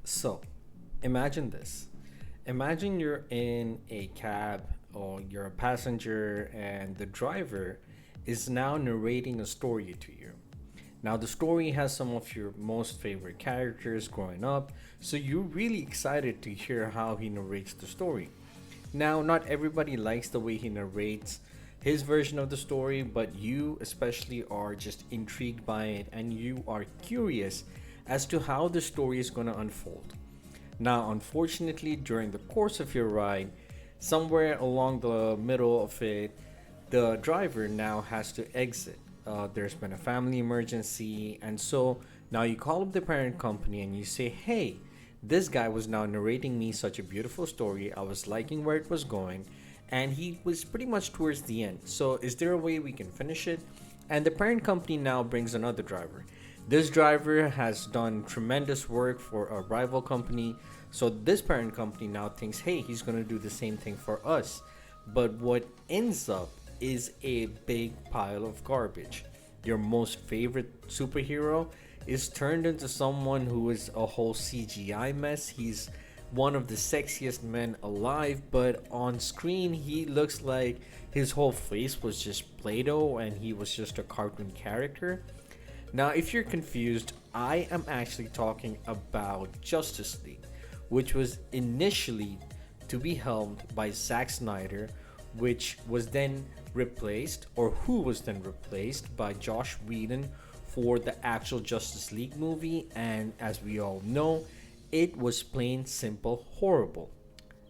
So, imagine this. Imagine you're in a cab or you're a passenger, and the driver is now narrating a story to you. Now, the story has some of your most favorite characters growing up, so you're really excited to hear how he narrates the story. Now, not everybody likes the way he narrates his version of the story, but you especially are just intrigued by it and you are curious as to how the story is going to unfold. Now, unfortunately, during the course of your ride, somewhere along the middle of it, the driver now has to exit. There's been a family emergency, and so now you call up the parent company and you say, "Hey, this guy was now narrating me such a beautiful story. I was liking where it was going, and he was pretty much towards the end. So, is there a way we can finish it?" And the parent company now brings another driver. This driver has done tremendous work for a rival company, so this parent company now thinks, hey, he's going to do the same thing for us. But what ends up is a big pile of garbage. Your most favorite superhero is turned into someone who is a whole CGI mess. He's one of the sexiest men alive, but on screen he looks like his whole face was just Play-Doh and he was just a cartoon character. Now, if you're confused, I am actually talking about Justice League, which was initially to be helmed by Zach Snyder, which was then replaced, or who was then replaced by Joss Wheadon for the actual Justice League movie, and as we all know, it was plain simple horrible.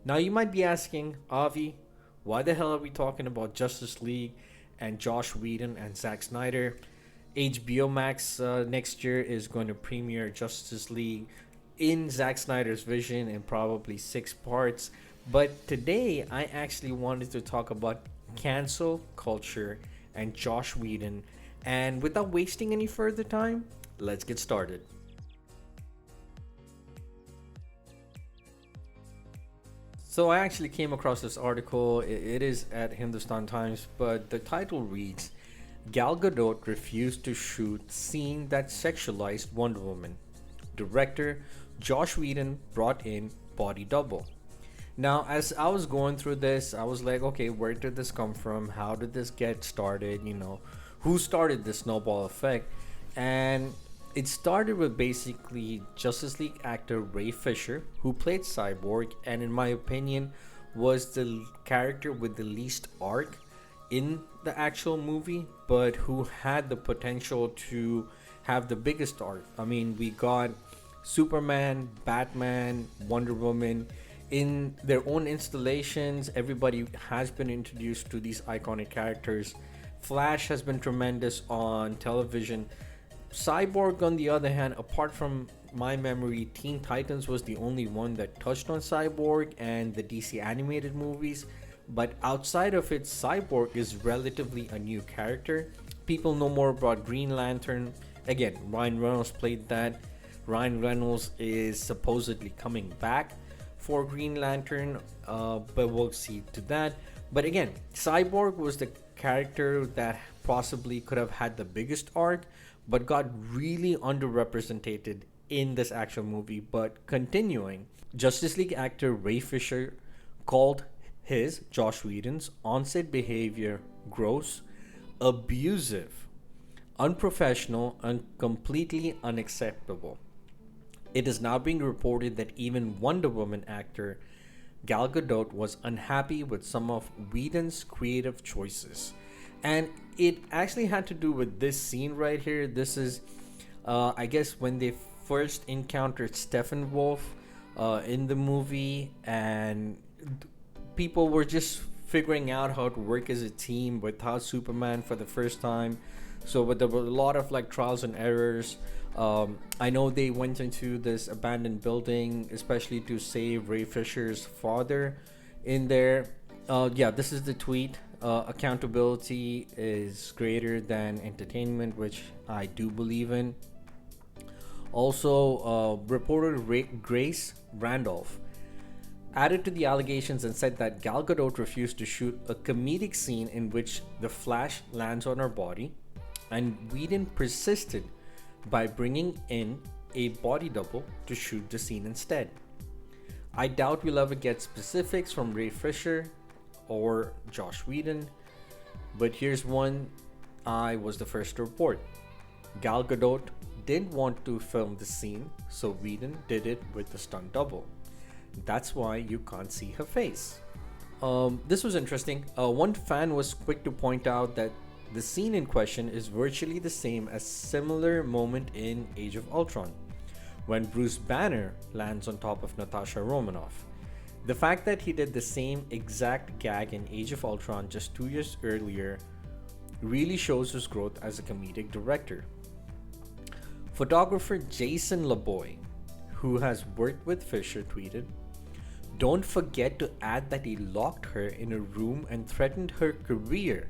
Now, you might be asking, Avi, why the hell are we talking about Justice League and Joss Whedon and Zack Snyder? HBO Max next year is going to premiere Justice League in Zack Snyder's vision in probably 6 parts. But today, I actually wanted to talk about cancel culture and Joss Whedon. And without wasting any further time, let's get started. So I actually came across this article. It is at Hindustan Times, but the title reads, Gal Gadot refused to shoot scene that sexualized Wonder Woman. Director Joss Whedon brought in body double. Now, as I was going through this, I was like, okay, where did this come from? How did this get started? Who started this snowball effect? And it started with basically Justice League actor Ray Fisher, who played Cyborg, and in my opinion, was the character with the least arc in the actual movie, but who had the potential to have the biggest arc. I mean, we got Superman, Batman, Wonder Woman in their own installations. Everybody has been introduced to these iconic characters. Flash has been tremendous on television. Cyborg, on the other hand, apart from my memory, Teen Titans was the only one that touched on Cyborg and the DC animated movies. But outside of it, Cyborg is relatively a new character. People know more about Green Lantern. Again, Ryan Reynolds played that. Ryan Reynolds is supposedly coming back for Green Lantern, but we'll see to that. But again, Cyborg was the character that possibly could have had the biggest arc, but got really underrepresented in this actual movie. But continuing, Justice League actor Ray Fisher called his, Joss Whedon's, on-set behavior gross, abusive, unprofessional, and completely unacceptable. It is now being reported that even Wonder Woman actor Gal Gadot was unhappy with some of Whedon's creative choices. And it actually had to do with this scene right here. This is, I guess, when they first encountered Steppenwolf in the movie, and people were just figuring out how to work as a team without Superman for the first time. But there were a lot of like trials and errors. I know they went into this abandoned building, especially to save Ray Fisher's father in there. Yeah, this is the tweet. Accountability is greater than entertainment, which I do believe in. Also, reporter Grace Randolph added to the allegations and said that Gal Gadot refused to shoot a comedic scene in which the Flash lands on her body, and Whedon persisted by bringing in a body double to shoot the scene instead. I doubt we'll ever get specifics from Ray Fisher or Joss Wheadon, but here's one I was the first to report. Gal Gadot didn't want to film the scene, so Whedon did it with the stunt double. That's why you can't see her face. This was interesting. One fan was quick to point out that the scene in question is virtually the same as similar moment in Age of Ultron, when Bruce Banner lands on top of Natasha Romanoff. The fact that he did the same exact gag in Age of Ultron just 2 years earlier really shows his growth as a comedic director. Photographer Jason LeBoy, who has worked with Fisher, tweeted, "Don't forget to add that he locked her in a room and threatened her career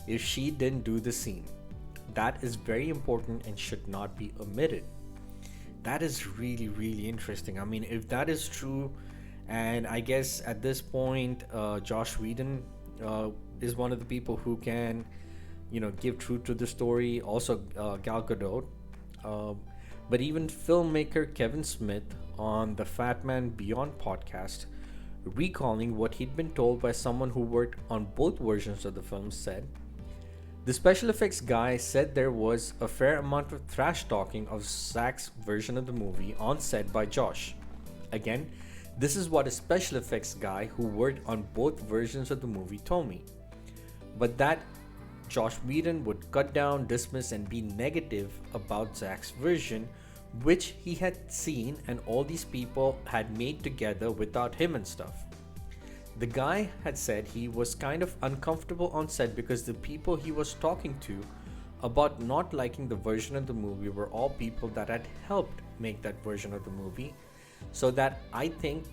if she didn't do the scene. That is very important and should not be omitted." That is really, really interesting. I mean, if that is true, and I guess at this point, Joss Whedon is one of the people who can, give truth to the story. Also, Gal Gadot. But even filmmaker Kevin Smith on the Fat Man Beyond podcast, recalling what he'd been told by someone who worked on both versions of the film, said, "The special effects guy said there was a fair amount of trash talking of Zach's version of the movie on set by Josh. Again, this is what a special effects guy who worked on both versions of the movie told me. But that Joss Whedon would cut down, dismiss, and be negative about Zach's version, which he had seen and all these people had made together without him and stuff. The guy had said he was kind of uncomfortable on set because the people he was talking to about not liking the version of the movie were all people that had helped make that version of the movie. So that, I think,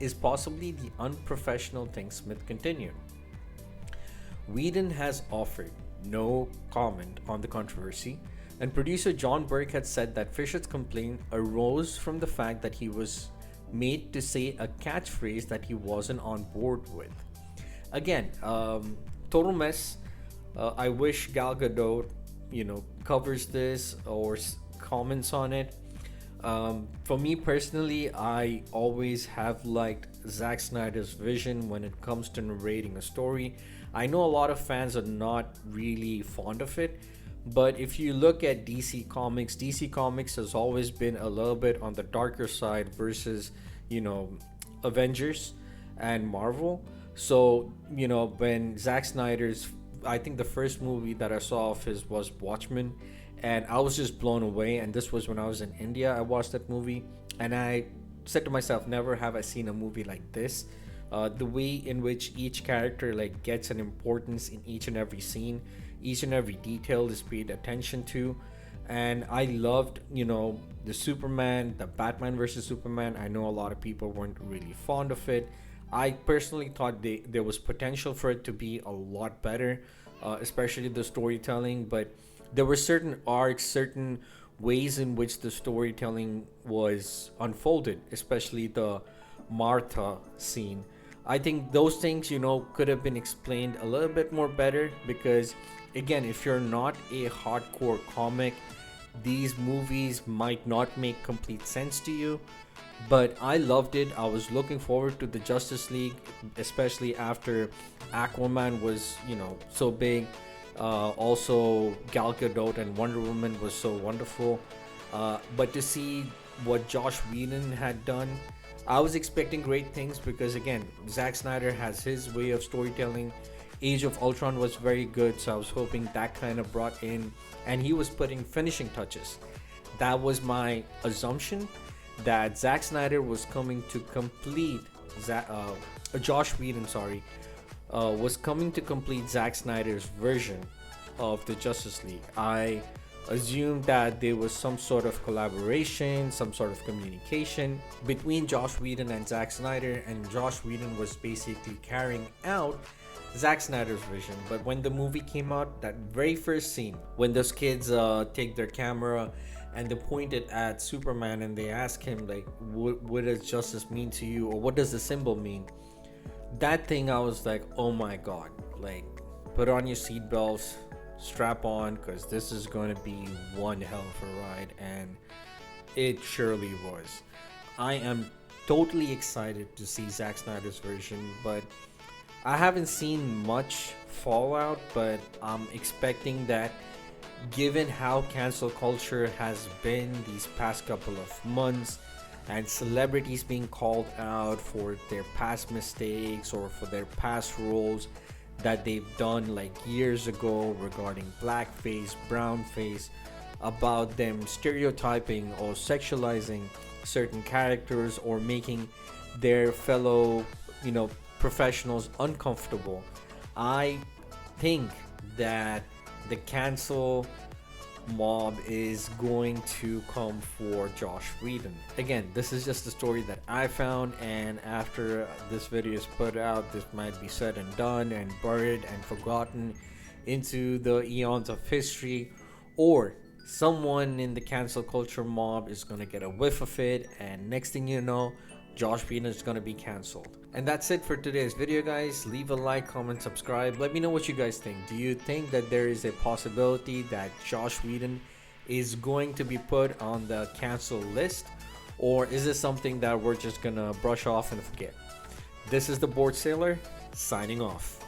is possibly the unprofessional thing," Smith continued. Whedon has offered no comment on the controversy, and producer John Burke had said that Fisher's complaint arose from the fact that he was made to say a catchphrase that he wasn't on board with. Again, total mess. I wish Gal Gadot, covers this or comments on it. For me personally, I always have liked Zach Snyders' vision when it comes to narrating a story. I know a lot of fans are not really fond of it, but if you look at DC Comics has always been a little bit on the darker side versus, Avengers and Marvel. So, when Zack Snyder's, I think the first movie that I saw of his was Watchmen, and I was just blown away. And this was when I was in India. I watched that movie, and I said to myself, never have I seen a movie like this. The way in which each character gets an importance in each and every scene, each and every detail is paid attention to. And I loved, the Superman, the Batman versus Superman. I know a lot of people weren't really fond of it. I personally thought there was potential for it to be a lot better, especially the storytelling. But there were certain arcs, certain ways in which the storytelling was unfolded, especially the Martha scene. I think those things, could have been explained a little bit more better, because again, if you're not a hardcore comic, these movies might not make complete sense to you. But I loved it. I was looking forward to the Justice League, especially after Aquaman was, so big. Also, Gal Gadot and Wonder Woman was so wonderful. But to see what Joss Whedon had done, I was expecting great things, because again, Zack Snyder has his way of storytelling. Age of Ultron was very good, so I was hoping that kind of brought in, and he was putting finishing touches. That was my assumption, that Zack Snyder was coming to complete Joss Whedon, was coming to complete Zack Snyder's version of the Justice League. I assumed that there was some sort of collaboration, some sort of communication between Joss Whedon and Zack Snyder, and Joss Whedon was basically carrying out Zack Snyder's vision. But when the movie came out, that very first scene, when those kids take their camera and they point it at Superman and they ask him what does justice mean to you, or what does the symbol mean? That thing, I was like, oh my god, put on your seatbelts, strap on, because this is going to be one hell of a ride. And It surely was. I am totally excited to see Zack Snyder's version, but I haven't seen much fallout, but I'm expecting that given how cancel culture has been these past couple of months and celebrities being called out for their past mistakes or for their past roles that they've done like years ago regarding blackface, brownface, about them stereotyping or sexualizing certain characters or making their fellow, you know, professionals uncomfortable. I think that the cancel mob is going to come for Joss Wheadon. Again, this is just a story that I found, and after this video is put out, this might be said and done and buried and forgotten into the eons of history, or someone in the cancel culture mob is gonna get a whiff of it, and next thing you know, Joss Whedon is gonna be cancelled. And that's it for today's video, guys. Leave a like, comment, subscribe. Let me know what you guys think. Do you think that there is a possibility that Joss Whedon is going to be put on the cancel list, or is this something that we're just gonna brush off and forget? This is the Board Sailor signing off.